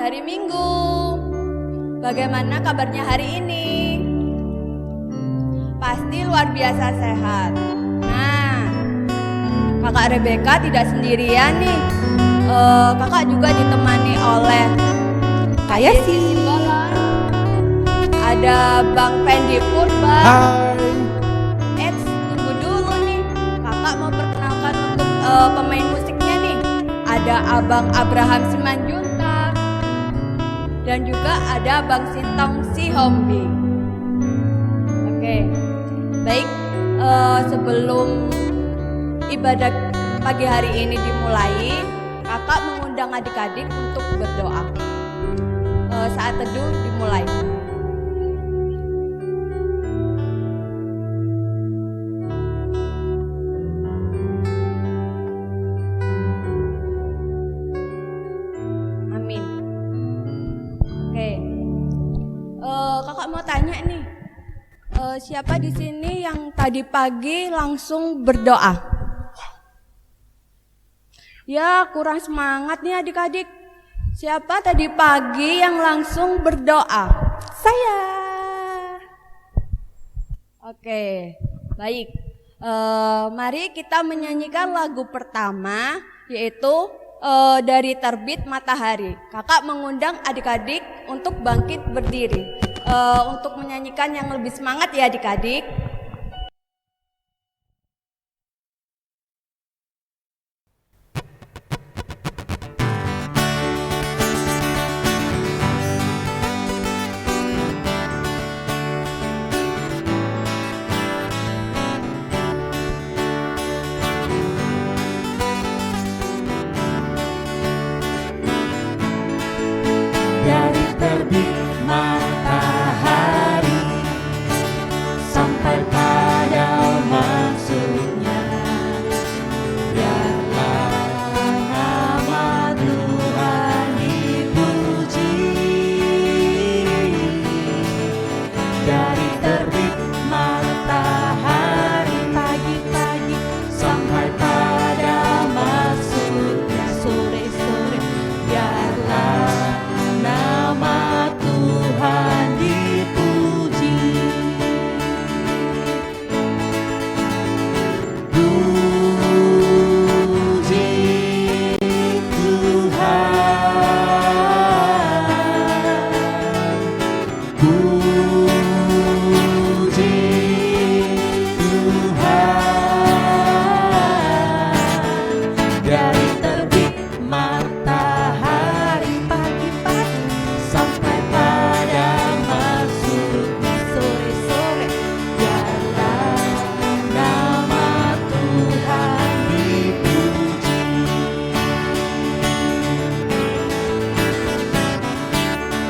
hari Minggu. Bagaimana kabarnya hari ini? Pasti luar biasa sehat. Nah, kakak Rebecca tidak sendirian nih. Kakak juga ditemani oleh Kak Yesi Simbolon. Ada Bang Pendi Purba. Hai. Tunggu dulu nih. Kakak mau perkenalkan untuk pemain musiknya nih. Ada Abang Abraham Simanjuntak. Dan juga ada Bang Sintong Sihombi. Oke, baik. Sebelum ibadah pagi hari ini dimulai, kakak mengundang adik-adik untuk berdoa. Saat teduh dimulai. Amin. Oke, kakak mau tanya nih, siapa di sini yang tadi pagi langsung berdoa? Ya, kurang semangat nih adik-adik. Siapa tadi pagi yang langsung berdoa? Saya. Oke, baik. Mari kita menyanyikan lagu pertama, yaitu dari Terbit Matahari. Kakak mengundang adik-adik untuk bangkit berdiri, untuk menyanyikan yang lebih semangat ya adik-adik. Dari terbit matahari sampai pada maksudnya, biarlah nama Tuhan dipuji. Dari terbit matahari pagi-pagi sampai pada maksudnya sore-sore, biarlah nama Tuhan dipuji. Puji Tuhan, puji Tuhan. Dari terbit matahari pagi-pagi sampai pada maksudnya sore-sore, biarlah nama Tuhan dipuji.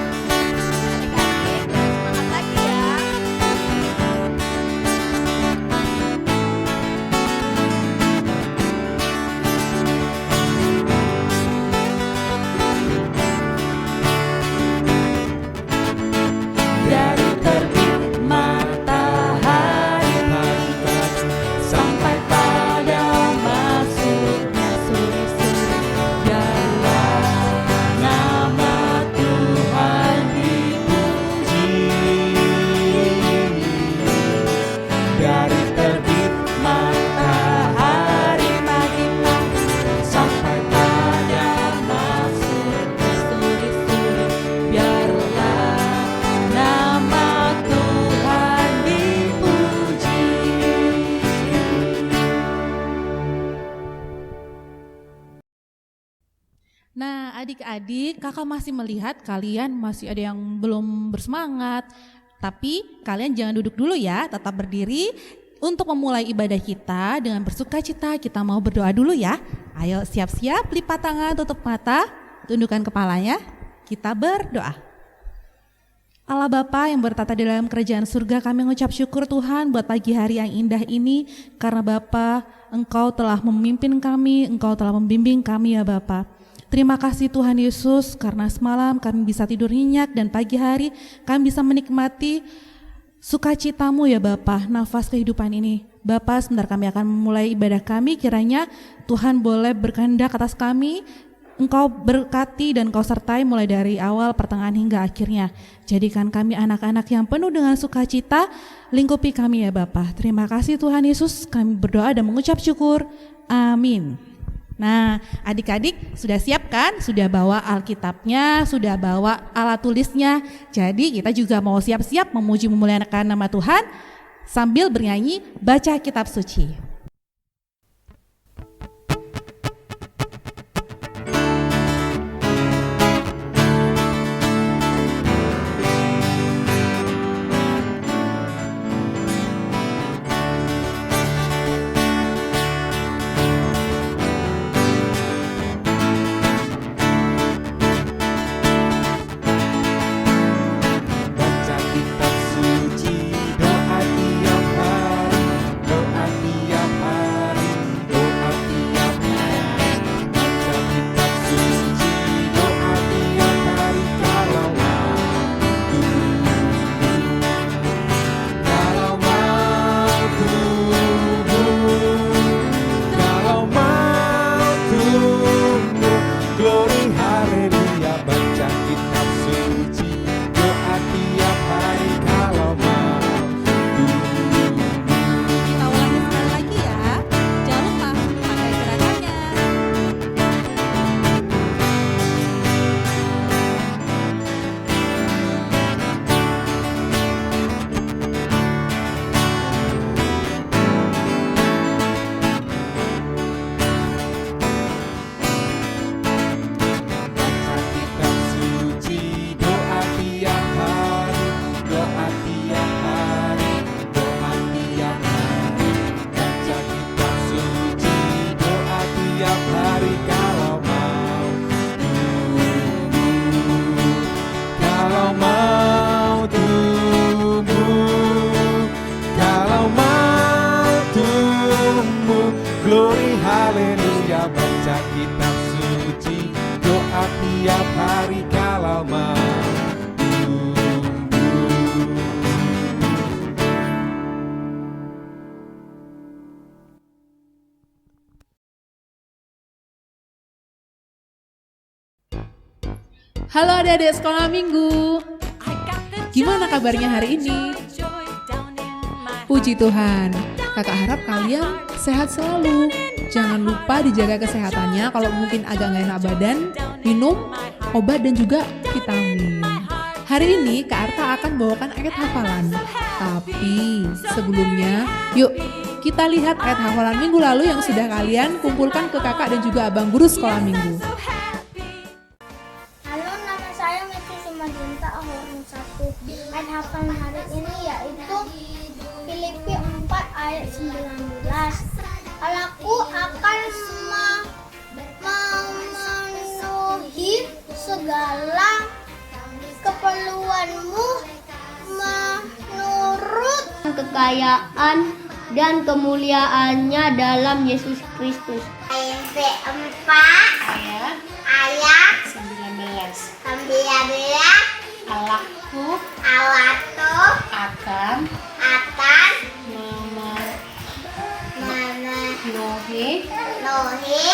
Adik-adik, semangat lagi ya. Dari terbit matahari pagi-pagi sampai pada maksudnya sore-sore, biarlah nama Tuhan dipuji. Dari terbit matahari pagi-pagi sampai pada maksudnya sore-sore, biarlah nama Tuhan dipuji. Nah, adik-adik, kakak masih melihat kalian masih ada yang belum bersemangat. Tapi kalian jangan duduk dulu ya, tetap berdiri. Untuk memulai ibadah kita dengan bersukacita, kita mau berdoa dulu ya. Ayo siap-siap, lipat tangan, tutup mata, tundukkan kepalanya. Kita berdoa. Allah Bapa yang bertata di dalam kerajaan surga, kami mengucap syukur Tuhan buat pagi hari yang indah ini. Karena Bapa, Engkau telah memimpin kami, Engkau telah membimbing kami ya Bapa. Terima kasih Tuhan Yesus, karena semalam kami bisa tidur nyenyak dan pagi hari kami bisa menikmati sukacitamu ya Bapa, nafas kehidupan ini. Bapa, sebentar kami akan memulai ibadah kami, kiranya Tuhan boleh berkehendak atas kami, Engkau berkati dan Engkau sertai mulai dari awal, pertengahan hingga akhirnya. Jadikan kami anak-anak yang penuh dengan sukacita, lingkupi kami ya Bapa. Terima kasih Tuhan Yesus, kami berdoa dan mengucap syukur. Amin. Nah, adik-adik sudah siap kan? Sudah bawa Alkitabnya, sudah bawa alat tulisnya. Jadi kita juga mau siap-siap memuji memuliakan nama Tuhan sambil bernyanyi baca kitab suci. Baca kitab suci, doa tiap hari, doa tiap hari, doa tiap hari. Baca kitab suci, doa tiap hari, kalau mau tumbuh, glory haleluya. Baca kitab suci, doa tiap hari, kalau mau tumbuh. Kita ulangi sekali lagi ya. Jangan lupa pakai gerakannya. Baca kitab suci, doa tiap hari, doa tiap hari, doa tiap hari. Baca kitab suci, doa tiap hari, kalau mau tumbuh, kalau mau tumbuh, kalau mau tumbuh, glory haleluya. Baca kitab suci, doa tiap hari, kalau mau tumbuh. Halo adik-adik sekolah minggu. Gimana kabarnya hari ini? Puji Tuhan, kakak harap kalian sehat selalu. Jangan lupa dijaga kesehatannya, kalau mungkin agak nggak enak badan, minum obat dan juga vitamin. Hari ini Kak Arta akan bawakan ayat hafalan. Tapi sebelumnya, yuk kita lihat ayat hafalan minggu lalu yang sudah kalian kumpulkan ke kakak dan juga abang guru sekolah minggu. Halo, nama saya Meti Simadinta Ahorun 1. Ayat hafalan hari ini yaitu Filipi 4 ayat 19. Allahku akan memenuhi segala keperluanmu menurut kekayaan dan kemuliaannya dalam Yesus Kristus. Filipi 4 ayat 19. Allahku akan memenuhi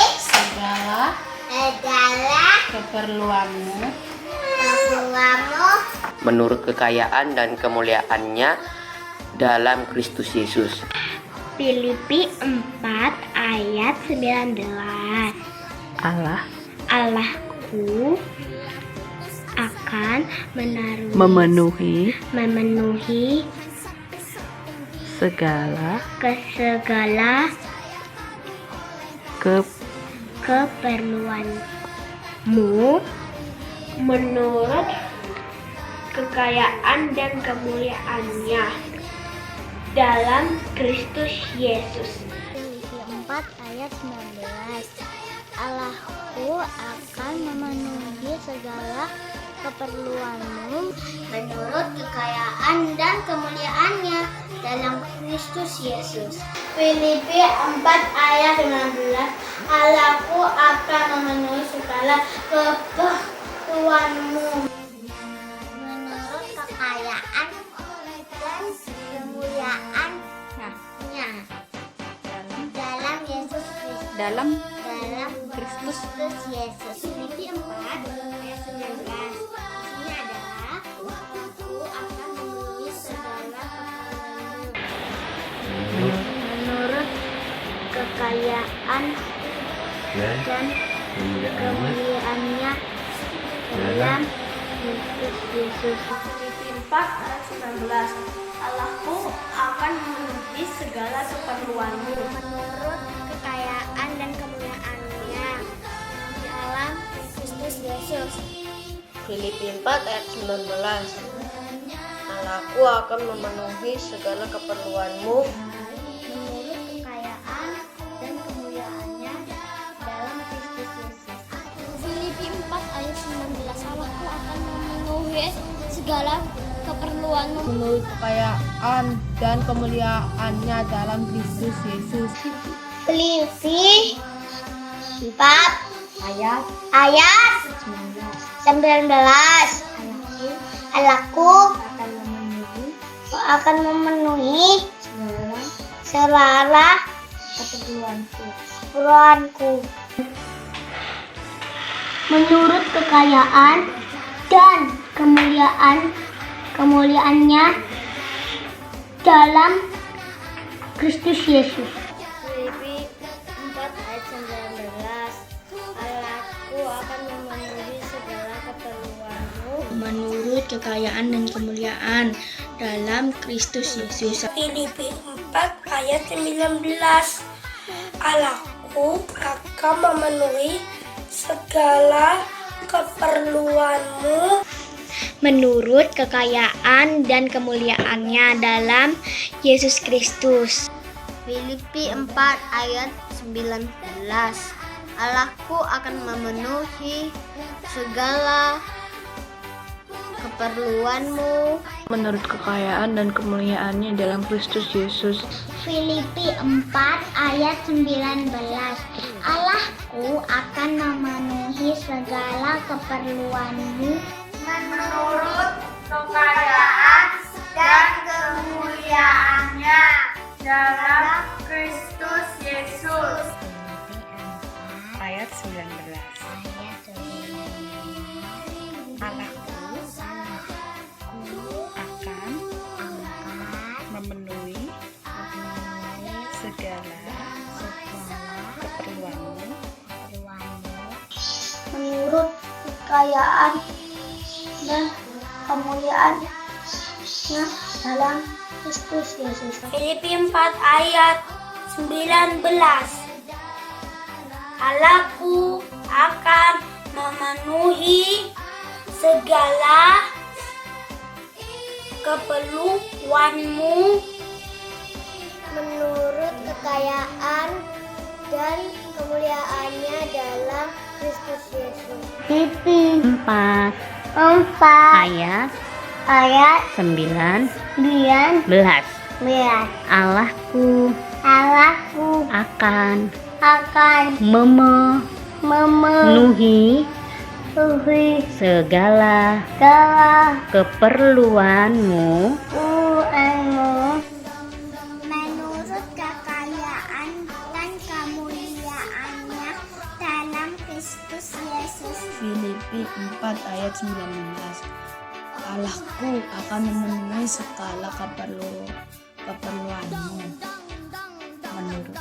segala keperluanmu menurut kekayaan dan kemuliaannya dalam Kristus Yesus. Filipi 4 ayat 19. Allahku akan memenuhi segala keperluanmu menurut kekayaan dan kemuliaannya dalam Kristus Yesus. Filipi 4 ayat 19. Allahku akan memenuhi segala keperluanmu menurut kekayaan dan kemuliaannya dalam Kristus Yesus. Filipi 4 ayat 19. Allahku akan memenuhi segala keperluanmu menurut kekayaan dan kemuliaannya dalam Yesus Kristus. Dalam Kristus. Yesus. Filipi 4 ayat 19. Isinya adalah aku akan memenuhi segala keperluanmu menurut kekayaan dan kemuliaannya dalam Kristus Yesus. Filipi 4 ayat 19. Allahku akan memenuhi segala keperluanmu Menurut kekayaan dan kemuliaannya dalam Kristus Yesus. Filipi 4 ayat 19. Allahku akan memenuhi segala keperluanmu Menurut kekayaan dan kemuliaannya dalam Kristus Yesus. Filipi 4 ayat 19. Allahku akan memenuhi segala keperluanmu menurut kekayaan dan kemuliaannya dalam Kristus Yesus. Filipi 4 ayat 19. Allahku akan memenuhi segala keperluanku menurut kekayaan dan kemuliaannya dalam Kristus Yesus. Filipi 4 ayat 19. Allahku akan memenuhi segala keperluanmu menurut kekayaan dan kemuliaan dalam Kristus Yesus. Filipi 4 ayat 19. Allahku akan memenuhi segala keperluanmu menurut kekayaan dan kemuliaannya dalam Yesus Kristus. Filipi 4 ayat 19. Allahku akan memenuhi segala keperluanmu Menurut kekayaan dan kemuliaannya dalam Kristus Yesus. Filipi 4 ayat 19. Allahku akan memenuhi segala keperluanmu menurut kekayaan dan kemuliaannya dalam Kristus Yesus. Ayat 19. Allahku akan memenuhi segala keperluanmu menurut kekayaan dan kemuliaannya dalam Kristus Yesus. Filipi 4 ayat 19. Allahku akan memenuhi segala keperluanmu menurut kekayaan dan kemuliaannya dalam Kristus Yesus. Filipi 4 ayat 19. Allahku akan memenuhi segala keperluanmu menurut kekayaan dan kemuliaannya dalam Kristus Yesus. Filipi 4 ayat 19. Allahku akan memenuhi segala keperluanmu menurut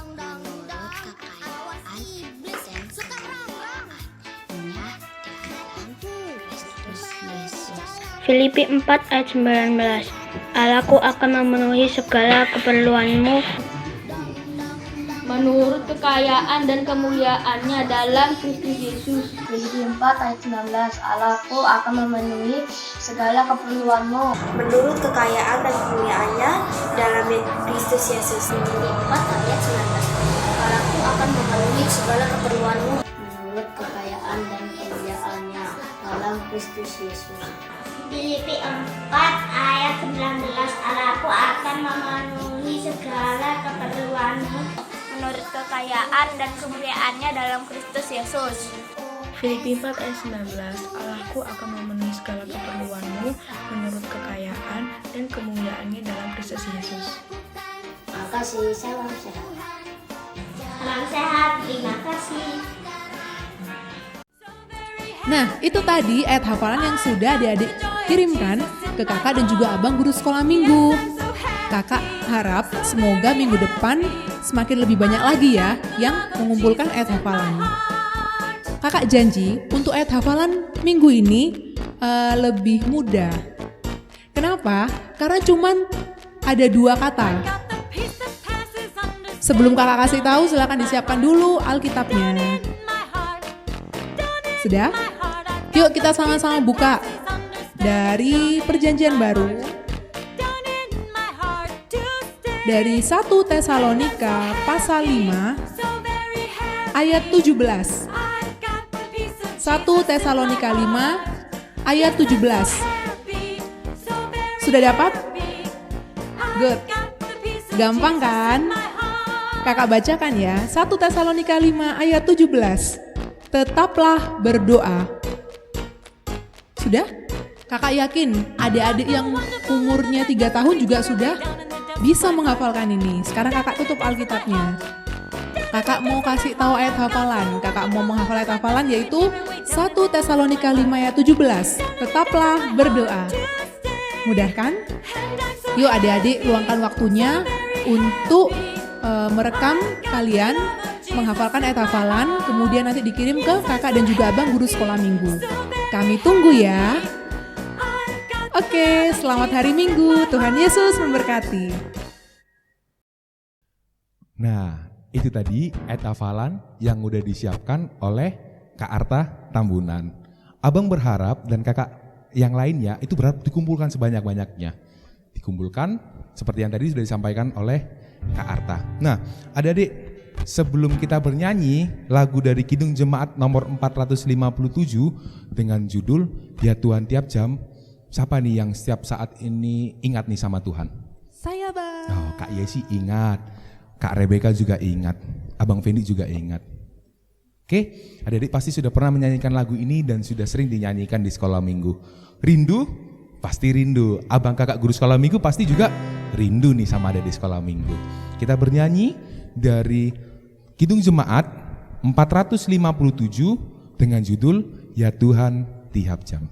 Filipi 4 ayat 19. Allahku akan memenuhi segala keperluanmu menurut kekayaan dan kemuliaannya dalam Kristus Yesus. Filipi 4 ayat 19. Allahku akan memenuhi segala keperluanmu Menurut kekayaan dan kemuliaannya dalam Kristus Yesus. Filipi 4 ayat 19. Allahku akan memenuhi segala keperluanmu menurut kekayaan dan kemuliaannya dalam Kristus Yesus. Filipi 4 ayat 19. Allahku akan memenuhi segala keperluanmu menurut kekayaan dan kemuliaannya dalam Kristus Yesus. Filipi 4 ayat 19. Allahku akan memenuhi segala keperluanmu menurut kekayaan dan kemuliaannya dalam Kristus Yesus. Makasih, salam sehat. Salam sehat, terima kasih. Nah, itu tadi ayat hafalan yang sudah adik-adik kirimkan ke kakak dan juga abang guru sekolah minggu. Kakak harap semoga minggu depan semakin lebih banyak lagi ya yang mengumpulkan ayat hafalan. Kakak janji untuk ayat hafalan minggu ini lebih mudah. Kenapa? Karena cuman ada 2 kata. Sebelum kakak kasih tahu, silakan disiapkan dulu Alkitabnya. Sudah? Yuk kita sama-sama buka dari Perjanjian Baru. Dari 1 Tesalonika pasal 5 ayat 17. 1 Tesalonika 5 ayat 17. Sudah dapat? Good. Gampang kan? Kakak bacakan ya. 1 Tesalonika 5 ayat 17. Tetaplah berdoa. Sudah? Kakak yakin adik-adik yang umurnya 3 tahun juga sudah bisa menghafalkan ini. Sekarang kakak tutup Alkitabnya. Kakak mau kasih tahu ayat hafalan. Kakak mau menghafal ayat hafalan yaitu 1 Tesalonika 5 ayat 17. Tetaplah berdoa. Mudah kan? Yuk adik-adik luangkan waktunya untuk merekam kalian menghafalkan ayat hafalan, kemudian nanti dikirim ke kakak dan juga abang guru sekolah minggu. Kami tunggu ya. Oke, selamat hari Minggu. Tuhan Yesus memberkati. Nah, itu tadi ayat hafalan yang udah disiapkan oleh Kak Arta Tambunan. Abang berharap dan kakak yang lainnya itu berharap dikumpulkan sebanyak-banyaknya. Dikumpulkan seperti yang tadi sudah disampaikan oleh Kak Arta. Nah, adik-adik, sebelum kita bernyanyi lagu dari Kidung Jemaat nomor 457 dengan judul Ya Tuhan Tiap Jam, siapa nih yang setiap saat ini ingat nih sama Tuhan? Saya, Bang. Oh, Kak Yesi ingat, Kak Rebecca juga ingat, Abang Fendi juga ingat. Oke, adik-adik pasti sudah pernah menyanyikan lagu ini dan sudah sering dinyanyikan di sekolah minggu. Rindu? Pasti rindu. Abang kakak guru sekolah minggu pasti juga rindu nih sama adik di sekolah minggu. Kita bernyanyi dari Kidung Jemaat 457 dengan judul Ya Tuhan Tiap Jam.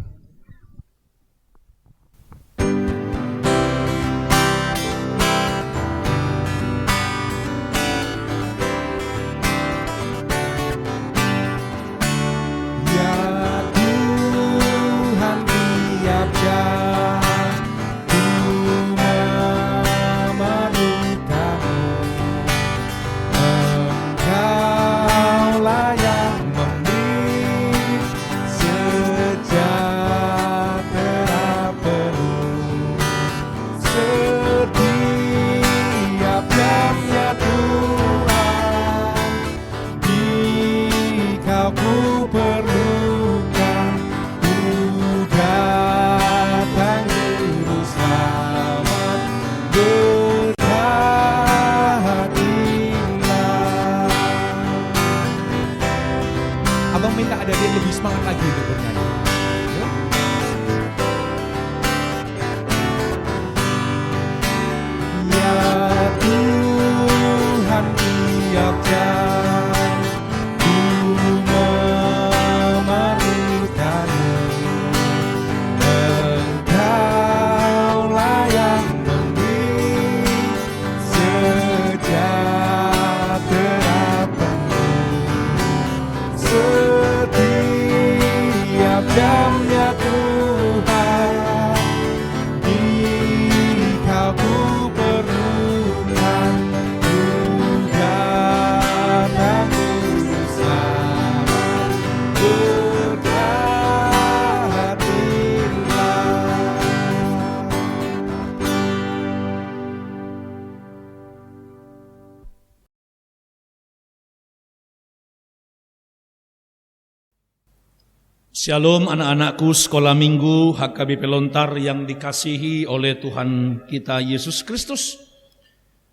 Shalom anak-anakku sekolah minggu HKBP Lontar yang dikasihi oleh Tuhan kita Yesus Kristus.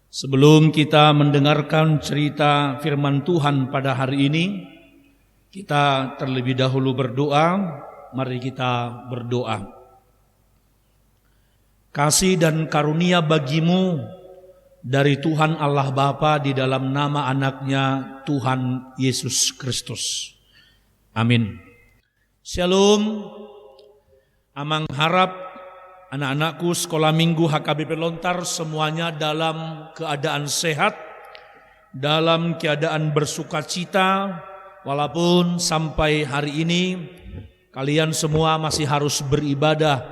Sebelum kita mendengarkan cerita firman Tuhan pada hari ini, kita terlebih dahulu berdoa. Mari kita berdoa. Kasih dan karunia bagimu dari Tuhan Allah Bapa di dalam nama anaknya Tuhan Yesus Kristus. Amin. Shalom. Amang harap anak-anakku sekolah minggu HKBP Lontar semuanya dalam keadaan sehat, dalam keadaan bersukacita, walaupun sampai hari ini kalian semua masih harus beribadah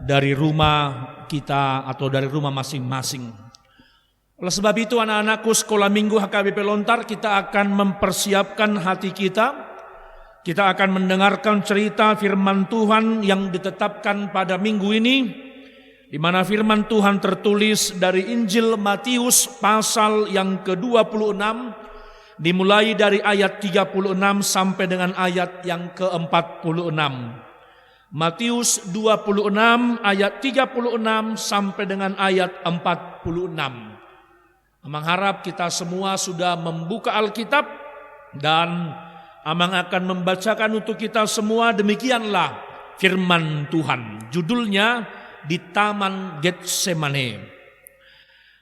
dari rumah kita atau dari rumah masing-masing. Oleh sebab itu anak-anakku sekolah minggu HKBP Lontar, kita akan mempersiapkan hati kita. Kita akan mendengarkan cerita firman Tuhan yang ditetapkan pada minggu ini, di mana firman Tuhan tertulis dari Injil Matius pasal yang ke-26, dimulai dari ayat 36 sampai dengan ayat yang ke-46. Matius 26 ayat 36 sampai dengan ayat 46. Amang harap kita semua sudah membuka Alkitab dan Amang akan membacakan untuk kita semua. Demikianlah firman Tuhan. Judulnya di Taman Getsemane.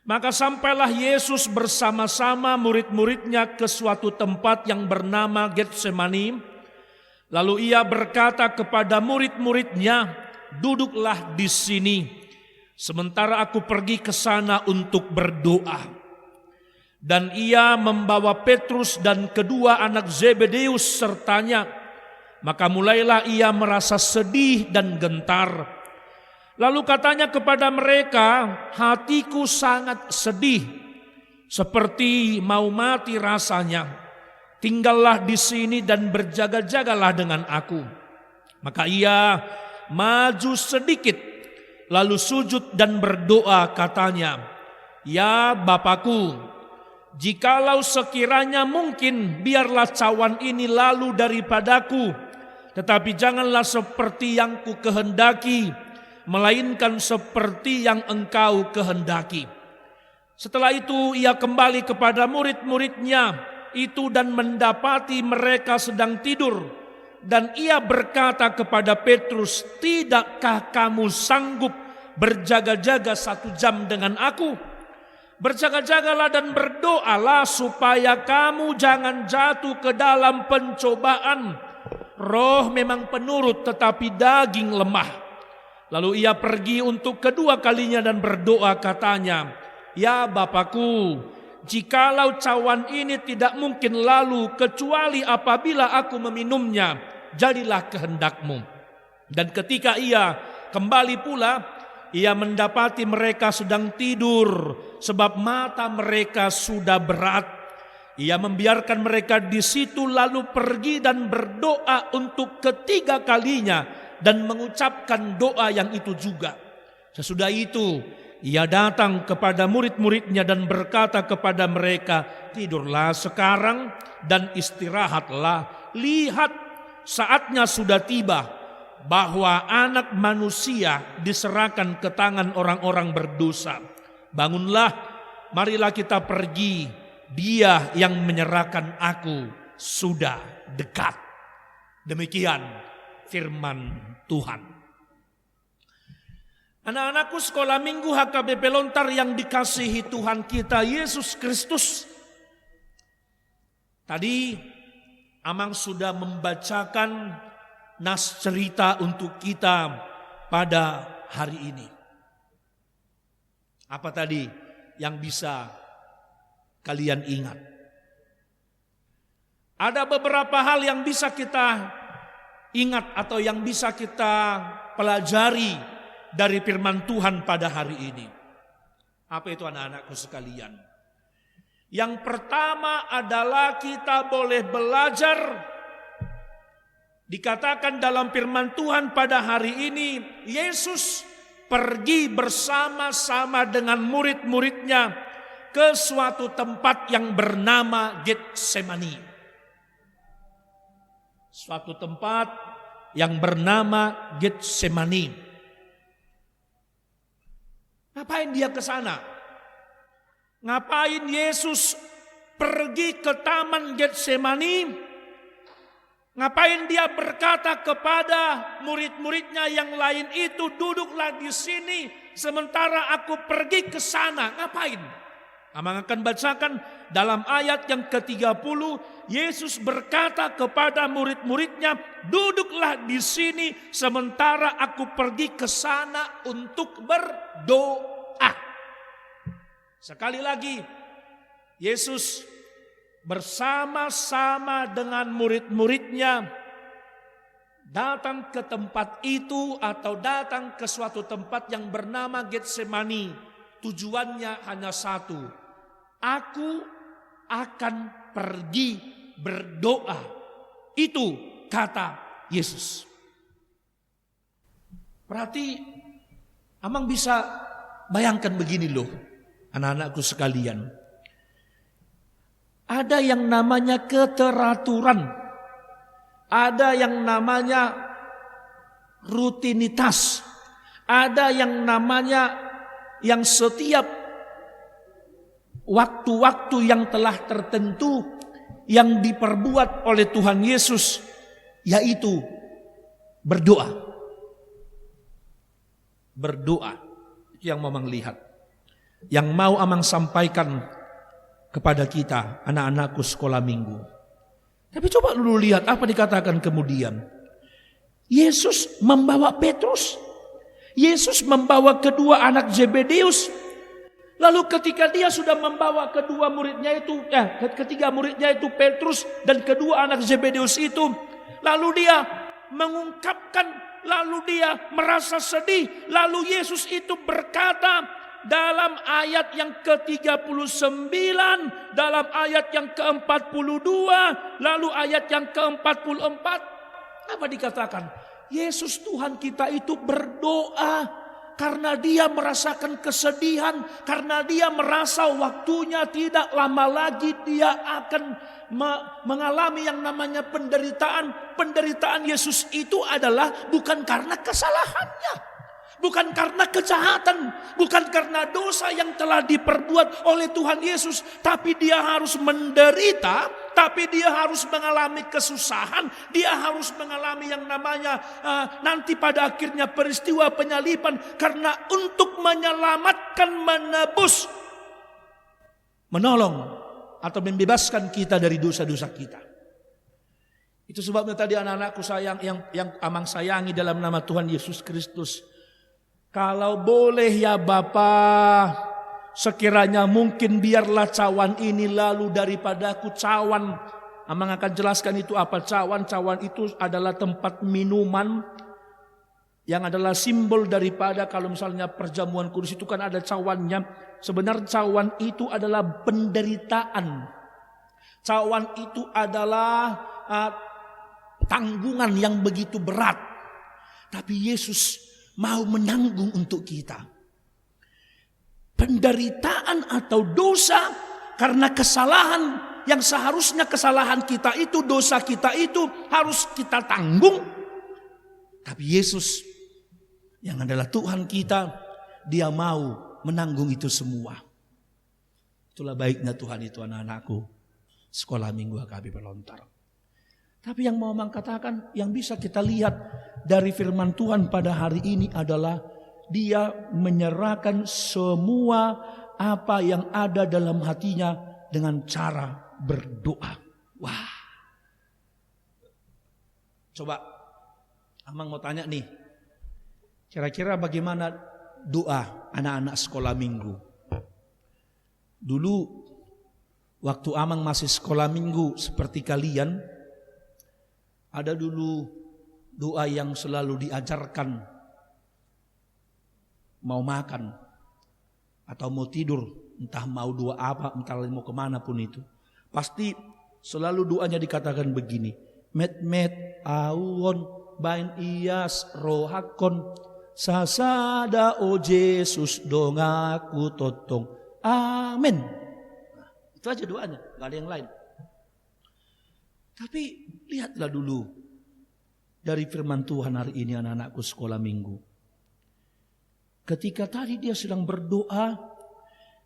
Maka sampailah Yesus bersama-sama murid-muridnya ke suatu tempat yang bernama Getsemani. Lalu ia berkata kepada murid-muridnya, "Duduklah di sini, sementara aku pergi ke sana untuk berdoa." Dan ia membawa Petrus dan kedua anak Zebedeus sertanya. Maka mulailah ia merasa sedih dan gentar. Lalu katanya kepada mereka, "Hatiku sangat sedih, seperti mau mati rasanya. Tinggallah di sini dan berjaga-jagalah dengan aku." Maka ia maju sedikit, lalu sujud dan berdoa katanya, "Ya Bapakku, jikalau sekiranya mungkin, biarlah cawan ini lalu daripadaku. Tetapi janganlah seperti yang ku kehendaki, melainkan seperti yang Engkau kehendaki." Setelah itu ia kembali kepada murid-muridnya itu dan mendapati mereka sedang tidur. Dan ia berkata kepada Petrus, "Tidakkah kamu sanggup berjaga-jaga 1 jam dengan aku? Berjaga-jagalah dan berdoalah supaya kamu jangan jatuh ke dalam pencobaan. Roh memang penurut tetapi daging lemah." Lalu ia pergi untuk kedua kalinya dan berdoa katanya, "Ya Bapakku, jikalau cawan ini tidak mungkin lalu kecuali apabila aku meminumnya, jadilah kehendak-Mu." Dan ketika ia kembali pula, ia mendapati mereka sedang tidur, sebab mata mereka sudah berat. Ia membiarkan mereka di situ lalu pergi dan berdoa untuk ketiga kalinya dan mengucapkan doa yang itu juga. Sesudah itu ia datang kepada murid-muridnya dan berkata kepada mereka, "Tidurlah sekarang dan istirahatlah. Lihat, saatnya sudah tiba bahwa Anak Manusia diserahkan ke tangan orang-orang berdosa. Bangunlah, marilah kita pergi. Dia yang menyerahkan aku sudah dekat." Demikian firman Tuhan. Anak-anakku sekolah minggu HKBP Lontar yang dikasihi Tuhan kita Yesus Kristus. Tadi Amang sudah membacakan nas cerita untuk kita pada hari ini. Apa tadi yang bisa kalian ingat? Ada beberapa hal yang bisa kita ingat atau yang bisa kita pelajari dari firman Tuhan pada hari ini. Apa itu anak-anakku sekalian? Yang pertama adalah kita boleh belajar. Dikatakan dalam firman Tuhan pada hari ini, Yesus pergi bersama-sama dengan murid-muridnya ke suatu tempat yang bernama Getsemani. Suatu tempat yang bernama Getsemani. Ngapain dia ke sana? Ngapain Yesus pergi ke taman Getsemani? Ngapain dia berkata kepada murid-muridnya yang lain itu, "Duduklah di sini sementara aku pergi ke sana"? Ngapain? Amang akan bacakan dalam ayat yang ke-30, Yesus berkata kepada murid-muridnya, duduklah di sini sementara aku pergi ke sana untuk berdoa. Sekali lagi, Yesus bersama-sama dengan murid-muridnya datang ke tempat itu atau datang ke suatu tempat yang bernama Getsemani. Tujuannya hanya satu. Aku akan pergi berdoa. Itu kata Yesus. Berarti Amang bisa bayangkan begini loh, anak-anakku sekalian. Ada yang namanya keteraturan. Ada yang namanya rutinitas. Ada yang namanya yang setiap waktu-waktu yang telah tertentu yang diperbuat oleh Tuhan Yesus, yaitu berdoa. Berdoa yang Amang lihat, yang mau Amang sampaikan kepada kita, anak-anakku sekolah minggu. Tapi coba dulu lihat apa dikatakan kemudian. Yesus membawa Petrus, Yesus membawa kedua anak Zebedeus. Lalu ketika dia sudah membawa ketiga muridnya itu Petrus dan kedua anak Zebedeus itu, lalu dia mengungkapkan, lalu dia merasa sedih, lalu Yesus itu berkata dalam ayat yang ke-39, dalam ayat yang ke-42, lalu ayat yang ke-44, apa dikatakan? Yesus Tuhan kita itu berdoa karena dia merasakan kesedihan, karena dia merasa waktunya tidak lama lagi dia akan mengalami yang namanya penderitaan. Penderitaan Yesus itu adalah bukan karena kesalahannya, bukan karena kejahatan, bukan karena dosa yang telah diperbuat oleh Tuhan Yesus, tapi dia harus menderita, tapi dia harus mengalami kesusahan, dia harus mengalami yang namanya nanti pada akhirnya peristiwa penyaliban, karena untuk menyelamatkan, menebus, menolong atau membebaskan kita dari dosa-dosa kita. Itu sebabnya tadi anak-anakku sayang, yang Amang sayangi dalam nama Tuhan Yesus Kristus. Kalau boleh ya Bapa, sekiranya mungkin biarlah cawan ini lalu daripada aku. Cawan, Amang akan jelaskan itu apa cawan. Cawan itu adalah tempat minuman yang adalah simbol daripada kalau misalnya perjamuan kudus itu kan ada cawannya. Sebenarnya cawan itu adalah penderitaan. Cawan itu adalah tanggungan yang begitu berat. Tapi Yesus mau menanggung untuk kita. Penderitaan atau dosa karena kesalahan yang seharusnya kesalahan kita itu, dosa kita itu harus kita tanggung. Tapi Yesus yang adalah Tuhan kita, dia mau menanggung itu semua. Itulah baiknya Tuhan itu anak-anakku sekolah minggu HKB Pelontar. Tapi yang mau Amang katakan, yang bisa kita lihat dari firman Tuhan pada hari ini adalah dia menyerahkan semua apa yang ada dalam hatinya dengan cara berdoa. Wah. Coba Amang mau tanya nih, kira-kira bagaimana doa anak-anak sekolah minggu? Dulu waktu Amang masih sekolah minggu seperti kalian, ada dulu doa yang selalu diajarkan. Mau makan atau mau tidur, entah mau doa apa, entah mau kemana pun itu, pasti selalu doanya dikatakan begini. Met awon bain iyas rohakon sasada o Yesus dongaku totong. Amin. Nah, itu aja doanya, gak ada yang lain. Tapi lihatlah dulu dari firman Tuhan hari ini anak-anakku sekolah minggu. Ketika tadi dia sedang berdoa,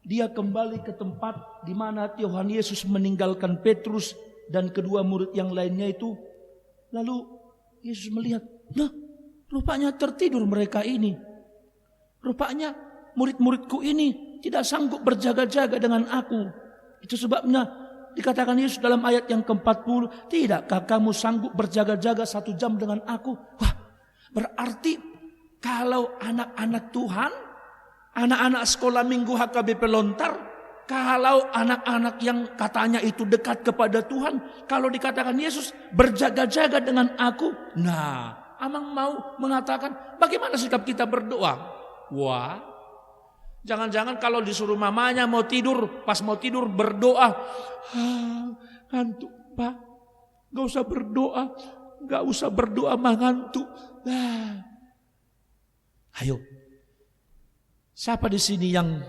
dia kembali ke tempat di mana Tuhan Yesus meninggalkan Petrus dan kedua murid yang lainnya itu. Lalu Yesus melihat, nah rupanya tertidur mereka ini. Rupanya murid-muridku ini tidak sanggup berjaga-jaga dengan aku. Itu sebabnya dikatakan Yesus dalam ayat yang ke-40, tidakkah kamu sanggup berjaga-jaga 1 jam dengan aku? Wah, berarti kalau anak-anak Tuhan, anak-anak sekolah minggu HKBP Lontar, kalau anak-anak yang katanya itu dekat kepada Tuhan, kalau dikatakan Yesus berjaga-jaga dengan aku, nah, Amang mau mengatakan bagaimana sikap kita berdoa? Wah, jangan-jangan kalau disuruh mamanya mau tidur, pas mau tidur berdoa, ngantuk Pak, gak usah berdoa mah ngantuk. Ayo, siapa di sini yang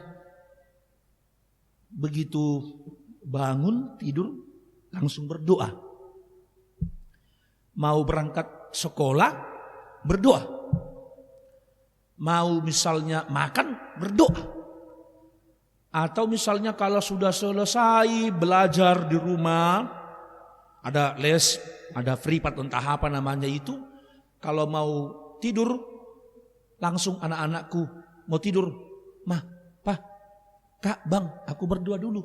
begitu bangun tidur langsung berdoa? Mau berangkat sekolah berdoa, mau misalnya makan berdoa, atau misalnya kalau sudah selesai belajar di rumah, ada les, ada privat entah apa namanya itu, kalau mau tidur langsung anak-anakku mau tidur, Mah, Pak, Kak, Bang, aku berdoa dulu.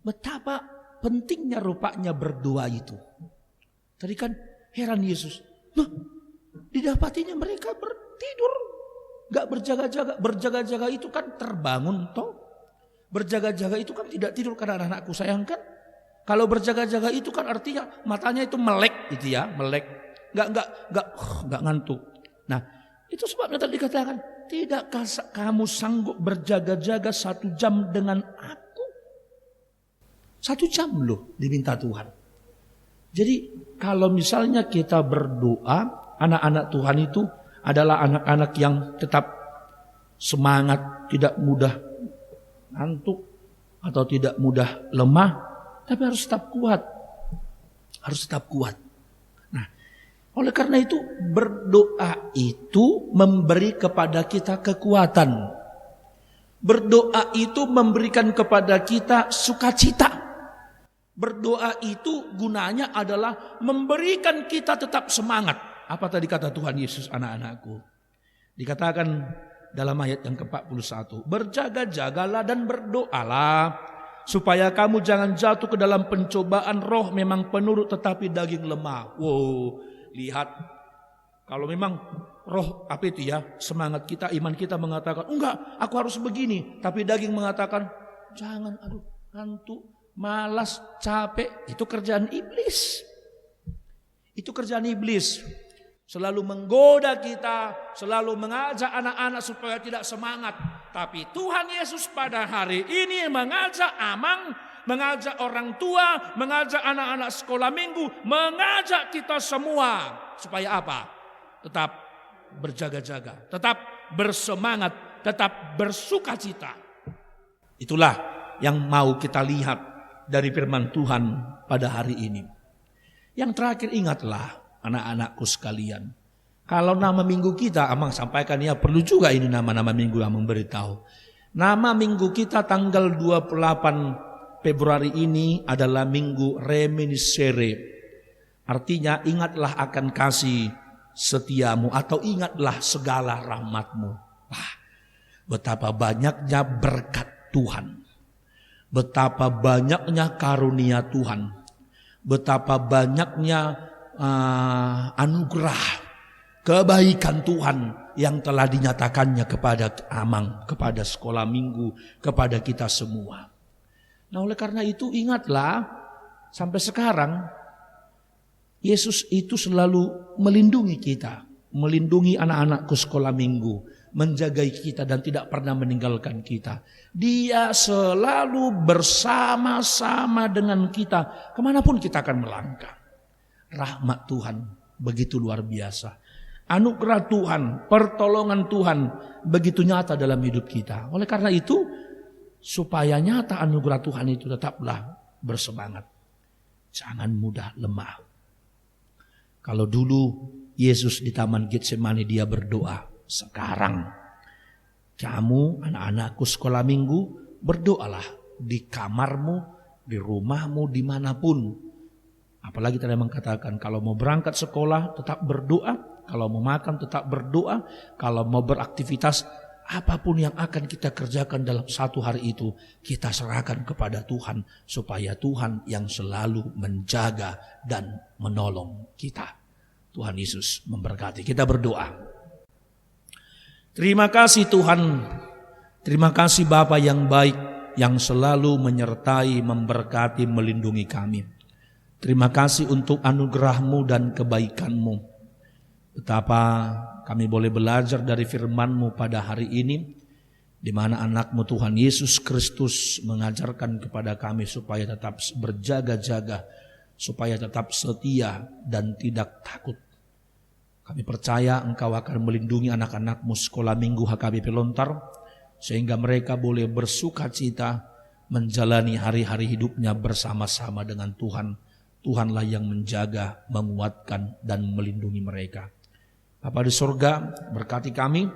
Betapa pentingnya rupanya berdoa itu. Tadi kan heran Yesus, loh, didapatinya mereka bertidur, gak berjaga-jaga. Berjaga-jaga itu kan terbangun toh. Berjaga-jaga itu kan tidak tidur karena anak-anakku sayangkan. Kalau berjaga-jaga itu kan artinya matanya itu melek gitu ya, melek. Gak ngantuk. Nah, itu sebabnya tadi dikatakan, tidakkah kamu sanggup berjaga-jaga 1 jam dengan aku? 1 jam loh diminta Tuhan. Jadi kalau misalnya kita berdoa, anak-anak Tuhan itu adalah anak-anak yang tetap semangat, tidak mudah ngantuk atau tidak mudah lemah, tapi harus tetap kuat. Harus tetap kuat. Nah, oleh karena itu berdoa itu memberi kepada kita kekuatan. Berdoa itu memberikan kepada kita sukacita. Berdoa itu gunanya adalah memberikan kita tetap semangat. Apa tadi kata Tuhan Yesus, anak-anakku? Dikatakan dalam ayat yang ke-41, berjaga-jagalah dan berdoalah supaya kamu jangan jatuh ke dalam pencobaan. Roh memang penurut tetapi daging lemah. Wow, lihat, kalau memang roh apa itu ya, semangat kita, iman kita mengatakan enggak, aku harus begini, tapi daging mengatakan jangan, aduh ngantuk, malas, capek. Itu kerjaan iblis. Itu kerjaan iblis. Selalu menggoda kita, selalu mengajak anak-anak supaya tidak semangat. Tapi Tuhan Yesus pada hari ini mengajak Amang, mengajak orang tua, mengajak anak-anak sekolah minggu, mengajak kita semua. Supaya apa? Tetap berjaga-jaga, tetap bersemangat, tetap bersukacita. Itulah yang mau kita lihat dari firman Tuhan pada hari ini. Yang terakhir, ingatlah anak-anakku sekalian, kalau nama minggu kita, Amang sampaikan ya, perlu juga ini nama-nama minggu yang memberitahu. Nama minggu kita tanggal 28 Februari ini adalah minggu reminiscere. Artinya ingatlah akan kasih setiamu atau ingatlah segala rahmatmu. Wah, betapa banyaknya berkat Tuhan. Betapa banyaknya karunia Tuhan, betapa banyaknya anugerah, kebaikan Tuhan yang telah dinyatakannya kepada Amang, kepada sekolah minggu, kepada kita semua. Nah, oleh karena itu ingatlah, sampai sekarang Yesus itu selalu melindungi kita, melindungi anak-anakku sekolah minggu, menjagai kita dan tidak pernah meninggalkan kita. Dia selalu bersama-sama dengan kita kemanapun kita akan melangkah. Rahmat Tuhan begitu luar biasa. Anugerah Tuhan, pertolongan Tuhan begitu nyata dalam hidup kita. Oleh karena itu, supaya nyata anugerah Tuhan itu, tetaplah bersemangat. Jangan mudah lemah. Kalau dulu Yesus di Taman Getsemani dia berdoa, sekarang kamu anak-anakku sekolah minggu berdoalah di kamarmu, di rumahmu, dimanapun. Apalagi tadi mengatakan kalau mau berangkat sekolah tetap berdoa, kalau mau makan tetap berdoa, kalau mau beraktivitas apapun yang akan kita kerjakan dalam satu hari itu, kita serahkan kepada Tuhan, supaya Tuhan yang selalu menjaga dan menolong kita. Tuhan Yesus memberkati. Kita berdoa. Terima kasih Tuhan, terima kasih Bapa yang baik, yang selalu menyertai, memberkati, melindungi kami. Terima kasih untuk anugerah-Mu dan kebaikan-Mu. Betapa kami boleh belajar dari firman-Mu pada hari ini, di mana anak-Mu Tuhan Yesus Kristus mengajarkan kepada kami supaya tetap berjaga-jaga, supaya tetap setia dan tidak takut. Kami percaya Engkau akan melindungi anak-anak-Mu sekolah minggu HKBP Lontar, sehingga mereka boleh bersuka cita menjalani hari-hari hidupnya bersama-sama dengan Tuhan. Tuhanlah yang menjaga, menguatkan, dan melindungi mereka. Bapa di surga, berkati kami,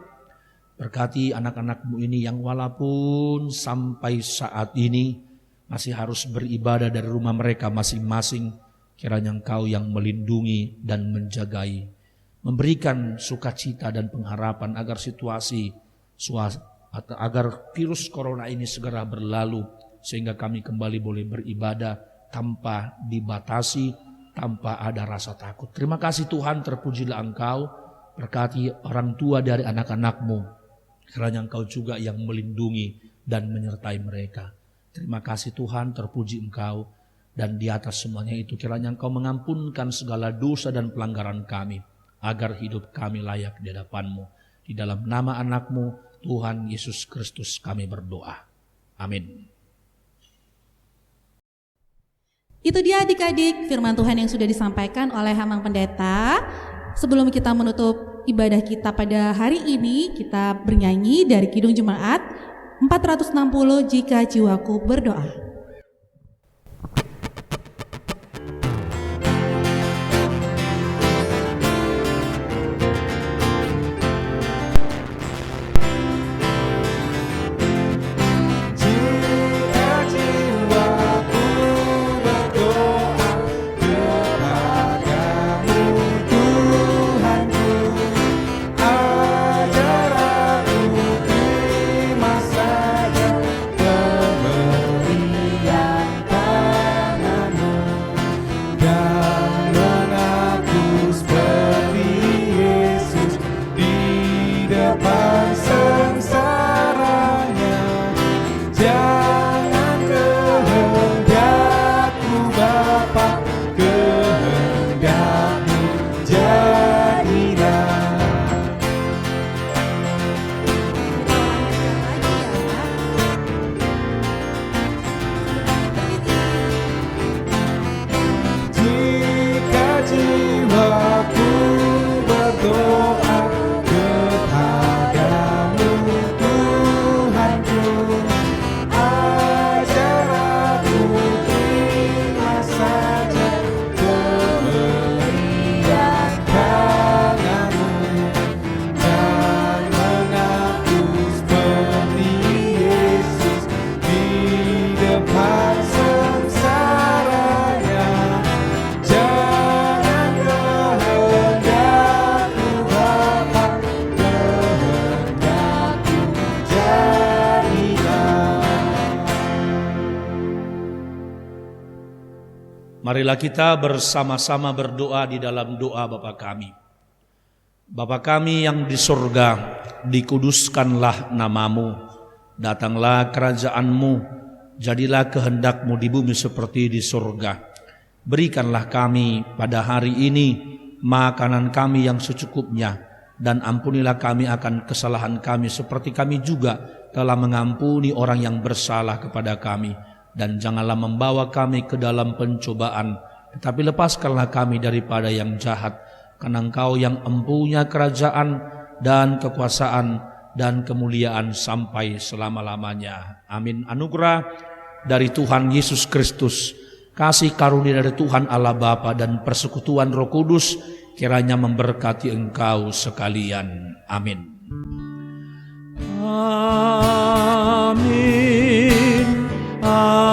berkati anak-anak-Mu ini yang walaupun sampai saat ini masih harus beribadah dari rumah mereka masing-masing, kiranya Engkau yang melindungi dan menjagai, memberikan sukacita dan pengharapan agar agar virus corona ini segera berlalu, sehingga kami kembali boleh beribadah tanpa dibatasi, tanpa ada rasa takut. Terima kasih Tuhan, terpujilah Engkau. Berkati orang tua dari anak-anak-Mu, kiranya Engkau juga yang melindungi dan menyertai mereka. Terima kasih Tuhan, terpuji Engkau, dan di atas semuanya itu kiranya Engkau mengampunkan segala dosa dan pelanggaran kami, agar hidup kami layak di hadapan-Mu. Di dalam nama anak-Mu Tuhan Yesus Kristus kami berdoa. Amin. Itu dia adik-adik firman Tuhan yang sudah disampaikan oleh Hamang Pendeta. Sebelum kita menutup ibadah kita pada hari ini, kita bernyanyi dari Kidung Jemaat 460, Jika Jiwaku Berdoa. Marilah kita bersama-sama berdoa di dalam doa Bapa kami. Bapa kami yang di surga, dikuduskanlah namamu, datanglah kerajaan-Mu, jadilah kehendak-Mu di bumi seperti di surga. Berikanlah kami pada hari ini makanan kami yang secukupnya, dan ampunilah kami akan kesalahan kami seperti kami juga telah mengampuni orang yang bersalah kepada kami. Dan janganlah membawa kami ke dalam pencobaan, tetapi lepaskanlah kami daripada yang jahat. Karena Engkau yang empunya kerajaan dan kekuasaan dan kemuliaan sampai selama-lamanya. Amin. Anugerah dari Tuhan Yesus Kristus, kasih karunia dari Tuhan Allah Bapa, dan persekutuan Roh Kudus kiranya memberkati engkau sekalian. Amin. Amin. Amin.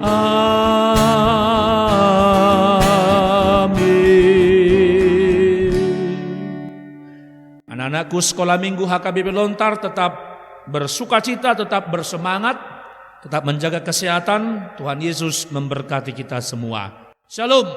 Amin. Anak-anakku sekolah minggu HKBP Lontar tetap bersukacita, tetap bersemangat, tetap menjaga kesehatan. Tuhan Yesus memberkati kita semua. Shalom.